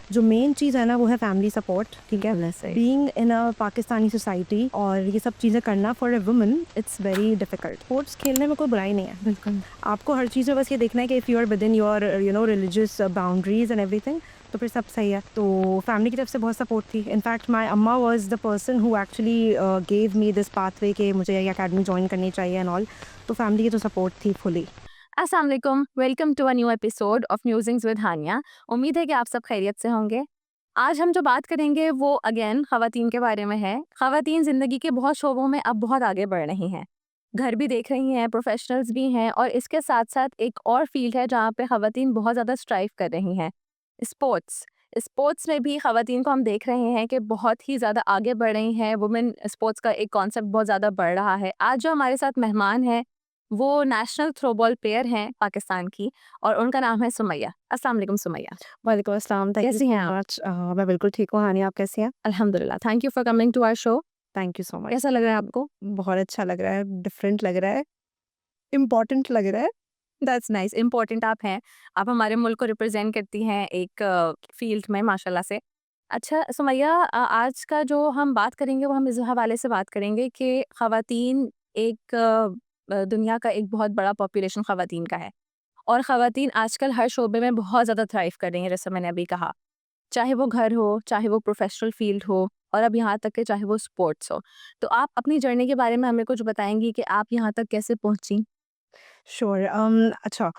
जो मेन चीज़ है ना वो है फैमिली सपोर्ट, ठीक है। Let's say. Being in a Pakistani society और ये सब चीज़ें करना for a woman it's very difficult. Sports खेलने में कोई बुराई नहीं है, बिल्कुल। आपको हर चीज़ में बस ये देखना है कि if you are within your religious boundaries and everything, तो फिर सब सही है। तो फैमिली की तरफ से बहुत सपोर्ट थी। इनफैक्ट माई अम्मा was the person who actually gave me this pathway कि मुझे ये अकेडमी ज्वाइन करनी चाहिए एंड ऑल। तो फैमिली की तो सपोर्ट थी फुली। अस्सलाम वालेकुम, welcome to a new episode of musings with Hania. उम्मीद है कि आप सब खैरियत से होंगे। आज हम जो बात करेंगे वो अगेन ख़वातीन के बारे में है। ख़वातीन ज़िंदगी के बहुत शोबों में अब बहुत आगे बढ़ रही हैं, घर भी देख रही हैं, प्रोफेशनल्स भी हैं और इसके साथ साथ एक और फील्ड है जहाँ पे ख़वातीन बहुत ज़्यादा स्ट्राइव कर रही हैं, स्पोर्ट्स। स्पोर्ट्स में भी ख़वातीन को हम देख रहे हैं कि बहुत ही ज़्यादा आगे बढ़ रही हैं। वुमेन स्पोर्ट्स का एक कॉन्सेप्ट बहुत ज़्यादा बढ़ रहा है। आज जो हमारे साथ मेहमान हैं वो नेशनल थ्रोबॉल प्लेयर हैं पाकिस्तान की और उनका नाम है सुमैया। अस्सलाम वालेकुम सुमैया। वालेकुम अस्सलाम, थैंक यू कैसी हैं सो आप? मच। मैं बिल्कुल ठीक हूँ, हानिया आप कैसी हैं? अल्हम्दुलिल्लाह, thank you for coming to our show. Thank you so much. कैसा लग रहा है आपको? बहुत अच्छा लग रहा है, डिफरेंट लग रहा है, इम्पोर्टेंट लग रहा है। दैट्स नाइस, इम्पोर्टेंट आप हैं। आप हमारे मुल्क को रिप्रेजेंट करती हैं एक फील्ड में माशाल्लाह से। अच्छा सुमैया, आज का जो हम बात करेंगे वो हम इस हवाले से बात करेंगे कि ख़वातीन एक दुनिया का एक बहुत बड़ा पॉपुलेशन ख़वातीन का है और ख़वातीन आजकल हर शोबे में बहुत ज़्यादा थ्राइव कर रही हैं, जैसे मैंने अभी कहा। चाहे वो घर हो, चाहे वो प्रोफ़ेशनल फ़ील्ड हो और अब यहाँ तक कि चाहे वो स्पोर्ट्स हो। तो आप अपनी जर्नी के बारे में हमें कुछ बताएँगी कि आप यहाँ तक कैसे पहुँची? श्योर। अच्छा।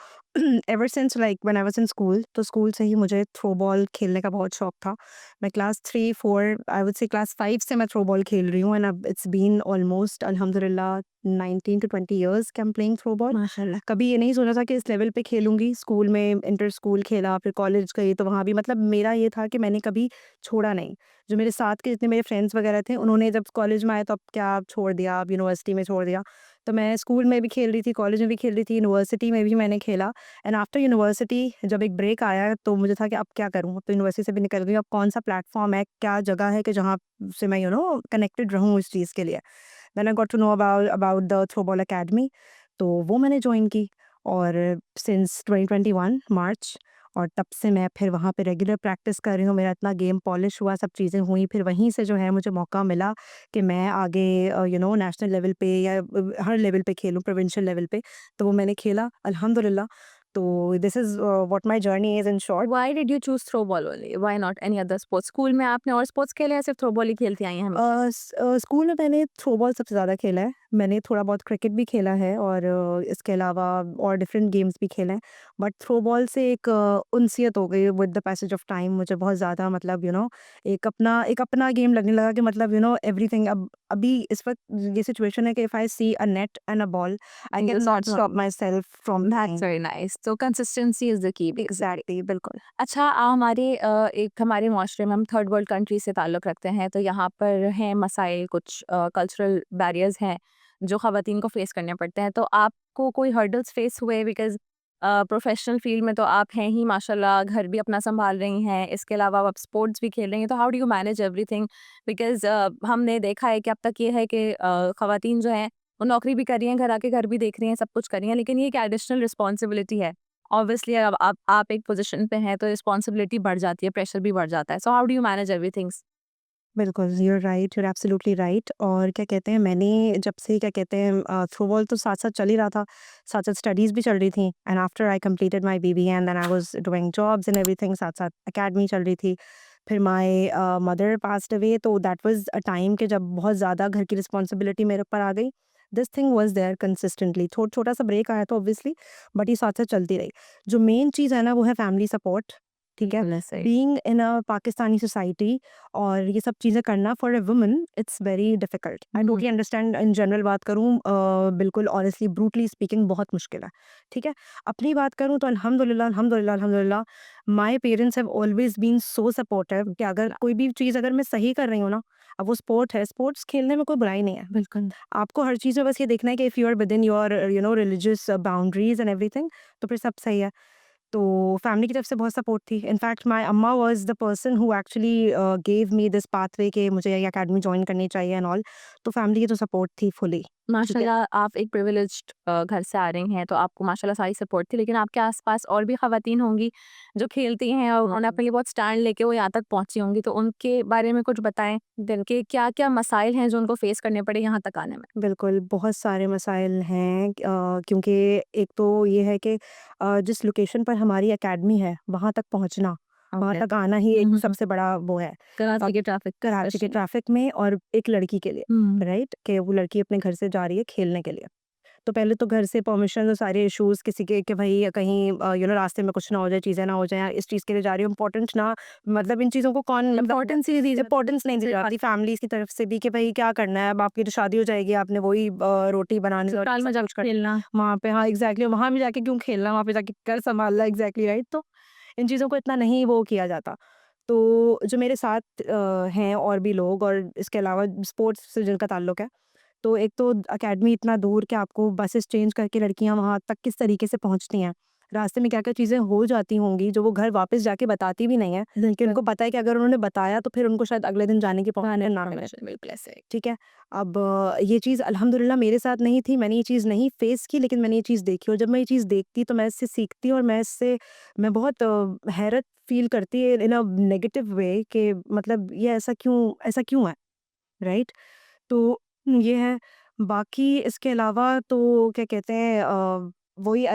Ever since like when I was in school, तो स्कूल से ही मुझे थ्रो बॉल खेलने का बहुत शौक था। मैं class 3, 4, I would say class 5 से मैं थ्रो बॉल खेल रही हूँ एंड अब इट्स बीन ऑलमोस्ट अल्हम्दुलिल्लाह 19 टू 20 इयर्स कि I am playing throw ball. माशाल्लाह। कभी ये नहीं सोचा था कि इस लेवल पे खेलूँगी। स्कूल में इंटर स्कूल खेला, फिर कॉलेज गई तो वहाँ भी मतलब मेरा ये था कि मैंने कभी छोड़ा नहीं। जो मेरे साथ के जितने मेरे फ्रेंड्स वगैरह थे, उन्होंने जब कॉलेज में आए तो अब क्या छोड़ दिया, अब यूनिवर्सिटी में छोड़ दिया। तो मैं स्कूल में भी खेल रही थी, कॉलेज में भी खेल रही थी, यूनिवर्सिटी में भी मैंने खेला एंड आफ्टर यूनिवर्सिटी जब एक ब्रेक आया तो मुझे था कि अब क्या करूँ? अब तो यूनिवर्सिटी से भी निकल गई, अब कौन-सा प्लेटफ़ॉर्म है, क्या जगह है कि जहाँ से मैं कनेक्टेड रहूँ इस चीज़ के लिए। Then I got to know about the throwball academy, तो वो मैंने जॉइन की और सिंस 2021 मार्च, और तब से मैं फिर वहाँ पे रेगुलर प्रैक्टिस कर रही हूँ। मेरा इतना गेम पॉलिश हुआ, सब चीज़ें हुई, फिर वहीं से जो है मुझे मौका मिला कि मैं आगे नेशनल लेवल पे या हर लेवल पे खेलूँ, प्रोविंशियल लेवल पे। तो वो मैंने खेला अल्हम्दुलिल्लाह। तो this is what my journey is in short. Why did you choose throwball only? Why not any other sports? School में आपने और स्पोर्ट्स खेले या सिर्फ थ्रोबॉल ही खेलती आई हैं हमेशा? स्कूल में मैंने थ्रोबॉल सबसे ज़्यादा खेला है। मैंने थोड़ा बहुत क्रिकेट भी खेला है और इसके अलावा और डिफरेंट गेम्स भी खेले हैं। बट थ्रोबॉल से एक उनसियत हो गई with the passage of time. मुझे बहुत ज़्यादा मतलब एक अपना गेम लगने लगा कि मतलब एवरीथिंग। अब अभी इस वक़्त ये सिचुएशन है कि if I see a net and a ball, I you can not start stop my self from that's playing. Very nice. तो consistency is the key basically. Exactly, बिल्कुल। अच्छा, हमारे एक हमारे माशरे में हम थर्ड वर्ल्ड कंट्री से ताल्लुक़ रखते हैं, तो यहाँ पर हैं मसाइल, कुछ कल्चरल बैरियर्स हैं जो ख़वातीन को फ़ेस करने पड़ते हैं। तो आपको कोई हर्डल्स फ़ेस हुए? बिकॉज़ प्रोफ़ेशनल फ़ील्ड में तो आप हैं ही माशाल्लाह, घर भी अपना सँभाल रही हैं, इसके अलावा आप स्पोर्ट्स भी खेल रही हैं, तो how do you manage everything? Because हमने देखा है कि अब तक ये है कि ख़वातीन जो हैं, वो नौकरी भी कर रही हैं, घर आके घर भी देख रही हैं, सब कुछ कर रही हैं, लेकिन ये एक एडिशनल रिस्पॉन्सिबिलिटी है। ऑब्वियसली अब आप एक पोज़ीशन पे हैं तो रिस्पॉन्सिबिलिटी बढ़ जाती है, प्रेशर भी बढ़ जाता है। So how do you manage everythings? बिल्कुल, you are right, you are absolutely right. और क्या कहते हैं, मैंने जब से क्या कहते हैं थ्रोबॉल तो साथ-साथ चल ही रहा था, साथ-साथ स्टडीज़ भी चल रही थी and after I completed my BBA and then I was doing jobs and everything, साथ-साथ अकेडमी चल रही थी। फिर माय मदर पास्ड अवे, तो दैट वाज़ अ टाइम कि जब बहुत ज़्यादा घर की रिस्पॉन्सिबिलिटी मेरे ऊपर आ गई। This thing was there consistently, छोटा-सा ब्रेक आया तो ऑब्वियसली, बट ये साथ-साथ चलती रही। जो मेन चीज़ है ना वो है फैमिली सपोर्ट, ठीक है? बिल्कुल ऐसे ही। Being in a Pakistani society और ये सब चीज़ें करना for a woman it's very difficult. I hmm, hmm. Totally understand. In general बात करूँ, बिल्कुल ऑनेस्टली ब्रूटली स्पीकिंग बहुत मुश्किल है, ठीक है। अपनी बात करूँ तो अल्हम्दुलिल्लाह अल्हम्दुलिल्लाह अल्हम्दुलिल्लाह my parents have always been so supportive कि अगर कोई भी चीज़ अगर मैं सही कर रही हूँ ना, अब वो स्पोर्ट है, स्पोर्ट्स खेलने में कोई बुराई नहीं है। बिल्कुल। आपको हर चीज़ में बस ये देखना है कि if you are within your religious boundaries and everything, तो फिर सब सही है। तो फैमिली की तरफ से बहुत सपोर्ट थी। इनफैक्ट माय अम्मा was the person who actually gave me this pathway कि मुझे ये अकेडमी जॉइन करनी चाहिए एंड ऑल। तो फैमिली की तो सपोर्ट थी फुली। माशाल्लाह आप एक प्रिविलेज्ड घर से आ रही हैं, तो आपको माशाल्लाह सारी सपोर्ट थी, लेकिन आपके आसपास और भी ख़वातीन होंगी जो खेलती हैं और उन्होंने अपने लिए बहुत स्टैंड लेके वो यहाँ तक पहुँची होंगी, तो उनके बारे में कुछ बताएं दिन के क्या क्या मसाइल हैं जो उनको फेस करने पड़े यहाँ तक आने में। बिल्कुल, बहुत सारे मसाइल हैं क्योंकि एक तो ये है कि जिस लोकेशन पर हमारी एकेडमी है, वहाँ तक पहुँचना, वहाँ ओके। तक आना ही एक सबसे बड़ा वो है। कराची के ट्रैफिक कराची के ट्रैफ़िक में और एक लड़की के लिए, हम्म। राइट? कि वो लड़की अपने घर से जा रही है खेलने के लिए। तो पहले तो घर से परमिशन और सारे इश्यूज़ किसी के कि भई कहीं रास्ते में कुछ ना हो जाए, चीज़ें ना हो जाएँ, या इस चीज़ के लिए जा रही हूँ, इम्पोर्टेंट ना, मतलब इन चीज़ों को कौन इम्पोर्टेंस ही दी जाती इम्पोर्टेंस नहीं दी है। जाती फैमिलीज़ की तरफ से भी कि भई क्या करना है, अब आपकी तो शादी हो जाएगी, आपने वही रोटी बनानी और ससुराल में सब जाकर कुछ करना खेलना। वहाँ पे। हाँ, एग्ज़ैक्टली, वहाँ भी जाके क्यों खेलना, वहाँ पे जाके घर सँभालना, एग्ज़ैक्टली राइट। तो इन चीज़ों को इतना नहीं वो किया जाता। तो जो मेरे साथ हैं और भी लोग, और इसके अलावा स्पोर्ट्स से जिनका ताल्लुक है, तो एक तो अकेडमी इतना दूर कि आपको बसेस चेंज करके लड़कियाँ वहाँ तक किस तरीके से पहुँचती हैं। रास्ते में क्या-क्या चीज़ें हो जाती होंगी जो वो घर वापस जाके बताती भी नहीं है, कि उनको पता है कि अगर उन्होंने बताया तो फिर उनको शायद अगले दिन जाने की परमिशन ना मिले। बिल्कुल ऐसे। ठीक है? अब ये चीज़ अल्हम्दुलिल्लाह मेरे साथ नहीं थी, मैंने ये चीज़ नहीं फेस की, लेकिन मैंने ये चीज़ देखी, और जब मैं ये चीज़ देखती तो मैं इससे सीखती, और मैं बहुत हैरत फ़ील करती इन अ नेगेटिव वे कि मतलब ये ऐसा क्यों है? राइट? तो ये है। बाकी इसके अलावा तो क्या कहते हैं, वही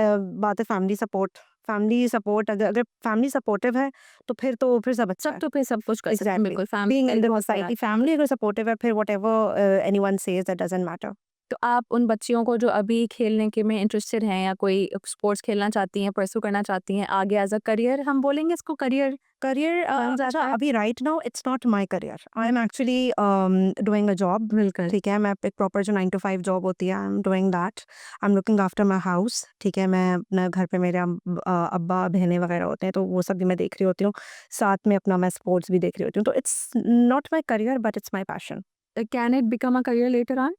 बात है फैमिली सपोर्ट, अगर अगर फैमिली सपोर्टिव है तो फिर सब अच्छा सब है। तो पे सब कुछ कर सकते हैं, एग्ज़ैक्टली। बिल्कुल बीइंग इन फैमिली द बहुत बड़ा सोसाइटी, फैमिली अगर सपोर्टिव है, फिर whatever anyone says that doesn't matter. तो आप उन बच्चियों को जो अभी खेलने के में इंटरेस्टेड हैं या कोई स्पोर्ट्स खेलना चाहती हैं, परस्यू करना चाहती हैं आगे एज़ अ करियर, हम बोलेंगे इसको करियर करियर बन अच्छा, जाता है? अभी right now it's not my career, I am actually doing a job. बिल्कुल। ठीक है, मैं एक प्रॉपर जो 9 टू 5 जॉब होती है, I am doing that. I am looking after my house. ठीक है, मैं अपना घर पे मेरे अब्बा बहनें वगैरह होते हैं, तो वो सब भी मैं देख रही होती हूँ, साथ में अपना मैं स्पोर्ट्स भी देख रही होती हूँ, तो it's not my career but it's my passion. Can it become a career later on?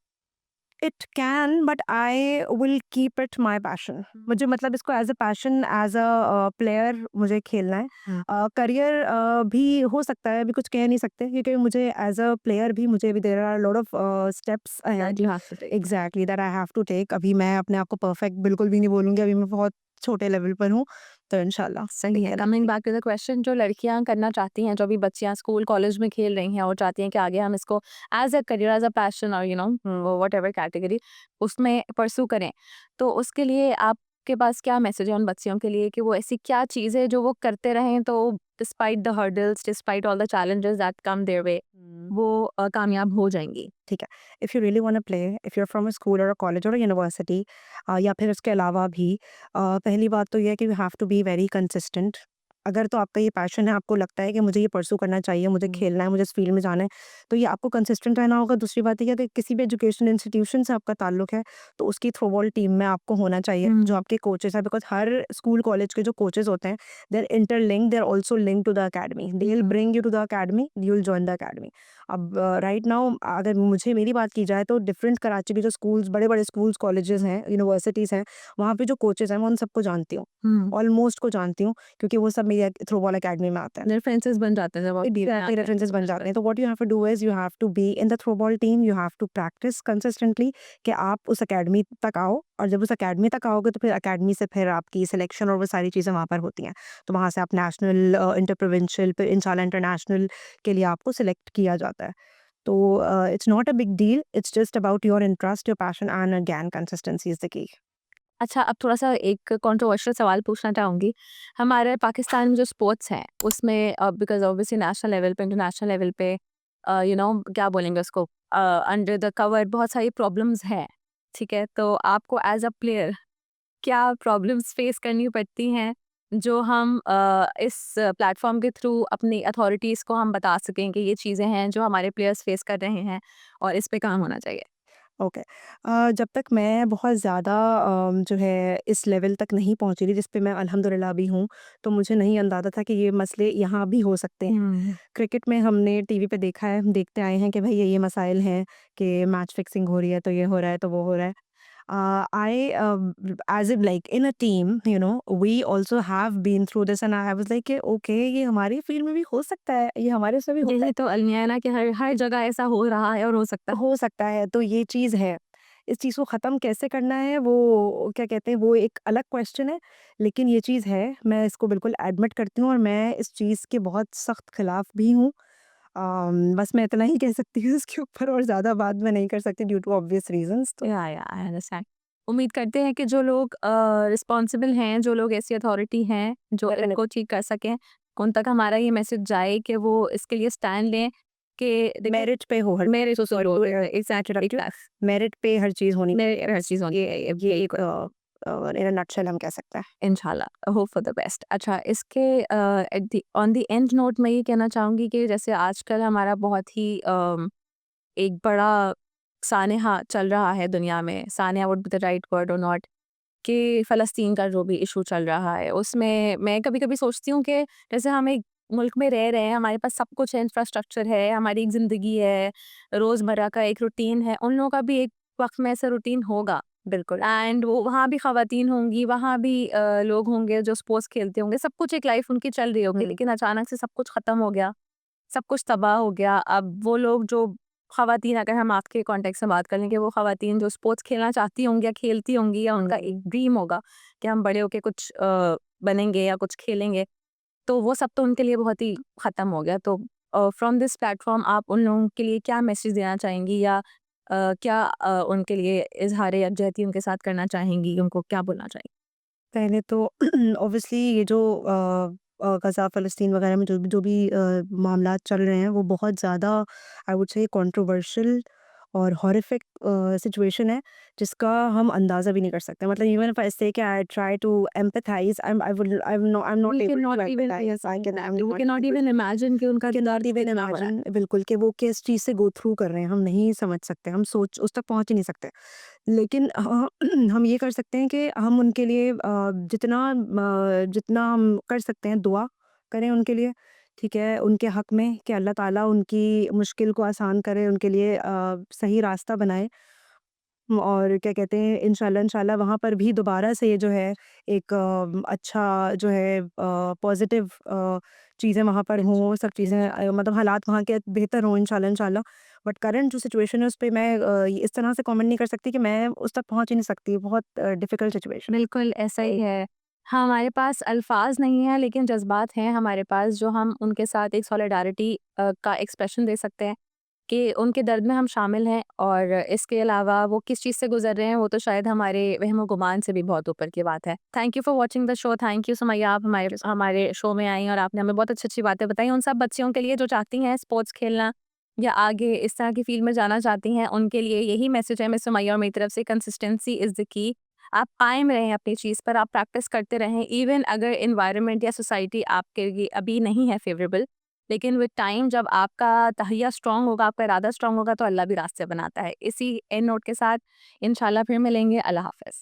It can, but I will keep it my passion. मुझे मतलब इसको as a passion, as a player मुझे खेलना है। करियर भी हो सकता है, अभी कुछ कह नहीं सकते, क्योंकि मुझे एज़ अ प्लेयर भी मुझे भी there are lot of steps ahead. You have to take. Exactly, that I have to take. अभी मैं अपने आप को परफेक्ट बिल्कुल भी नहीं बोलूँगी, अभी मैं बहुत छोटे लेवल पर हूँ, तो इंशाल्लाह सही है। देखते कमिंग रहेंगे। बैक टू द क्वेश्चन, जो लड़कियाँ करना चाहती हैं, जो अभी बच्चियाँ स्कूल कॉलेज में खेल रही हैं और चाहती हैं कि आगे हम इसको as a career, as a passion और व्हाटएवर कैटेगरी उसमें परस्यू करें। तो उसके लिए आपके पास क्या मैसेज है उन बच्चियों के लिए कि वो ऐसी क्या चीज़ है जो वो करते रहें तो despite the hurdles, despite all the challenges that come their way, वो कामयाब हो जाएँगी? ठीक है। If you really want to play, if you are from a school और अ कॉलेज और अ यूनिवर्सिटी, या फिर उसके अलावा भी, पहली बात तो ये है कि you have to be very consistent. अगर तो आपका ये पैशन है, आपको लगता है कि मुझे ये परस्यू करना चाहिए, मुझे खेलना है, मुझे इस फील्ड में जाना है, तो ये आपको कंसिस्टेंट रहना होगा। दूसरी बात ये है कि किसी भी एजुकेशन इंस्टीट्यूशन से आपका ताल्लुक है, तो उसकी थ्रोबॉल टीम में आपको होना चाहिए, जो आपके कोचेज़ हैं, बिकॉज़ हर स्कूल कॉलेज के जो कोचेज़ होते हैं, they are interlinked, they are also linked to the academy. They will bring you to the academy, you will join the academy. अब राइट नाउ अगर मुझे मेरी बात की जाए, तो डिफरेंट कराची के जो स्कूल्स, बड़े-बड़े स्कूल्स, कॉलेजेस हैं, यूनिवर्सिटीज़ हैं, वहाँ पे जो कोचेज़ हैं, मैं उन सबको जानती हूँ। हुँ। ऑलमोस्ट को जानती हूँ, क्योंकि वो सब मेरी थ्रोबॉल अकेडमी में आते हैं। रेफरेंसेस बन जाते हैं जब आप टीम में एग्ज़ैक्टली, आते हैं रेफरेंसेस तो बन जाते हैं। तो what you have to do is you have to be in the throwball team, you have to practise consistently, कि आप उस अकेडमी तक आओ, और जब उस अकेडमी तक आओगे तो फिर अकेडमी से फिर आपकी सिलेक्शन और वो सारी चीज़ें वहाँ पर होती हैं। तो वहाँ से आप नेशनल, इंटर प्रोविंशियल, फिर इंशाल्लाह इंटरनेशनल के लिए आपको सिलेक्ट किया जाता है। तो it's not a big deal, it's just about your interest, your passion, and again consistency is the की। अच्छा, अब थोड़ा-सा एक कंट्रोवर्शियल सवाल पूछना चाहूँगी। हमारे पाकिस्तान में जो स्पोर्ट्स हैं, उसमें बिकॉज़ ऑब्वियसली नेशनल लेवल पे, इंटरनेशनल लेवल पे क्या बोलेंगे उसको, अंडर द कवर बहुत सारी प्रॉब्लम्स हैं, ठीक है? तो आपको एज़ अ प्लेयर क्या प्रॉब्लम्स फेस करनी पड़ती हैं, जो हम इस प्लेटफ़ॉर्म के थ्रू अपनी अथॉरिटीज़ को हम बता सकें कि ये चीज़ें हैं जो हमारे प्लेयर्स फेस कर रहे हैं और इस पे काम होना चाहिए? ओके। जब तक मैं बहुत ज़्यादा जो है इस लेवल तक नहीं पहुँची थी जिस पे मैं अल्हम्दुलिल्लाह अभी हूँ, तो मुझे नहीं अंदाज़ा था कि ये मसले यहाँ भी हो सकते हैं। हुँ। क्रिकेट में हमने टीवी पे देखा है, हम देखते आए हैं कि भई ये मसाइल हैं, कि मैच फिक्सिंग हो रही है, तो ये हो रहा है, तो वो हो रहा है। as if like in a team, we also have been through this, and I was like कि ओके, ये हमारी फील्ड में भी हो सकता है, ये हमारे से भी होता यही तो अलमिया है ना कि हर हर जगह ऐसा हो रहा है और हो सकता है। हो सकता है, तो ये चीज़ है। इस चीज़ को ख़त्म कैसे करना है वो क्या कहते हैं वो एक अलग क्वेश्चन है। लेकिन ये चीज़ है, मैं इसको बिल्कुल एडमिट करती हूँ और मैं इस चीज़ के बहुत सख्त खिलाफ भी हूँ। बस मैं इतना ही कह सकती हूँ इसके ऊपर और ज़्यादा बात मैं नहीं कर सकती ड्यू टू ऑब्वियस रीज़न्स तो या आई अंडरस्टैंड। उम्मीद करते हैं कि जो लोग रिस्पॉन्सिबल हैं, जो लोग ऐसी अथॉरिटी हैं, जो इनको ठीक कर सकें, उन तक हमारा ये मैसेज जाए कि वो इसके लिए स्टैंड लें कि देखिए मेरिट पे हो हर मेरे सो सॉरी एग्जैक्टली मेरिट पे हर चीज़ होनी मेरे हर चीज़ होनी ये एक इन अ नटशेल हम कह सकते हैं। इंशाल्लाह होप फॉर द बेस्ट। अच्छा इसके at the on the end note मैं ये कहना चाहूँगी कि जैसे आजकल हमारा बहुत ही एक बड़ा सानेहा चल रहा है दुनिया में, सानेहा would be the right word और नॉट, कि फ़लस्तीन का जो भी इशू चल रहा है, उसमें मैं कभी-कभी सोचती हूँ कि जैसे हम एक मुल्क में रह रहे हैं, हमारे पास सब कुछ है, इंफ्रास्ट्रक्चर है, हमारी एक ज़िंदगी है, रोज़मर्रा का एक रूटीन है, उन लोगों का भी एक वक़्त में ऐसा रूटीन होगा, बिल्कुल एंड वो वहाँ भी ख़वातीन होंगी, वहाँ भी लोग होंगे जो स्पोर्ट्स खेलते होंगे, सब कुछ एक लाइफ़ उनकी चल रही होगी, लेकिन अचानक से सब कुछ ख़त्म हो गया, सब कुछ तबाह हो गया। अब वो लोग जो ख़वातीन, अगर हम आपके कॉन्टेक्स्ट से बात करें कि वो ख़वातीन जो स्पोर्ट्स खेलना चाहती होंगी या खेलती होंगी या उनका एक ड्रीम होगा कि हम बड़े होके कुछ बनेंगे या कुछ खेलेंगे, तो वो सब तो उनके लिए बहुत ही ख़त्म हो गया। तो फ्रॉम दिस प्लेटफॉर्म आप उन लोगों के लिए क्या मैसेज देना चाहेंगी या क्या उनके लिए इज़हार यकजहती उनके साथ करना चाहेंगी? उनको क्या बोलना चाहेंगी? पहले तो ऑब्वियसली ये जो गज़ा फ़लस्तीन वग़ैरह में जो भी मामलात चल रहे हैं वो बहुत ज़्यादा आई वुड से कंट्रोवर्शियल और हॉरिफिक सिचुएशन है जिसका हम अंदाज़ा भी नहीं कर सकते। मतलब इवन इफ आई से कि I try to empathise I am not we can able to not even empathise I can I am we not can not able even imagine कि उनका कैन नॉट दर्द even कितना हो रहा है। Imagine बिल्कुल कि वो किस चीज़ से गो थ्रू कर रहे हैं, हम नहीं समझ सकते, हम सोच उस तक पहुँच ही नहीं सकते। लेकिन हम ये कर सकते हैं कि हम उनके लिए जितना हम कर सकते हैं दुआ करें उनके लिए, ठीक है? उनके हक़ में कि अल्लाह ताला उनकी मुश्किल को आसान करे, उनके लिए सही रास्ता बनाए। और क्या कहते हैं इंशाल्लाह इंशाल्लाह वहाँ पर भी दोबारा से ये जो है एक अच्छा जो है पॉज़िटिव चीज़ें वहाँ पर हों, सब चीज़ें मतलब हालात वहाँ के बेहतर हों इंशाल्लाह इंशाल्लाह। बट करंट जो सिचुएशन है उस पे मैं इस तरह से कमेंट नहीं कर सकती कि मैं उस तक पहुँच ही नहीं सकती, बहुत डिफ़िकल्ट सिचुएशन है। बिल्कुल, ऐसा ही है। हमारे पास अल्फ़ाज़ नहीं हैं लेकिन जज़्बात हैं हमारे पास, जो हम उनके साथ एक सॉलिडारिटी का एक्सप्रेशन दे सकते हैं कि उनके दर्द में हम शामिल हैं, और इसके अलावा वो किस चीज़ से गुज़र रहे हैं वो तो शायद हमारे वहम-ओ-गुमान से भी बहुत ऊपर की बात है। Thank you for watching the show, thank you Sumaiya, आप हमारे हमारे शो में आई और आपने हमें बहुत अच्छी-अच्छी बातें बताई। उन सब बच्चियों के लिए जो चाहती हैं स्पोर्ट्स खेलना या आगे इस तरह की फ़ील्ड में जाना चाहती हैं, उनके लिए यही मैसेज है मिस सुमैया और मेरी तरफ से, कंसिस्टेंसी इज़ द की। आप कायम रहें अपनी चीज़ पर, आप प्रैक्टिस करते रहें, इवन अगर एनवायरनमेंट या सोसाइटी आपके लिए अभी नहीं है फेवरेबल, लेकिन विद टाइम जब आपका तहैया स्ट्रांग होगा, आपका इरादा स्ट्रांग होगा, तो अल्लाह भी रास्ते बनाता है। इसी एंड नोट के साथ इंशाल्लाह फिर मिलेंगे। अल्लाह हाफ़िज़।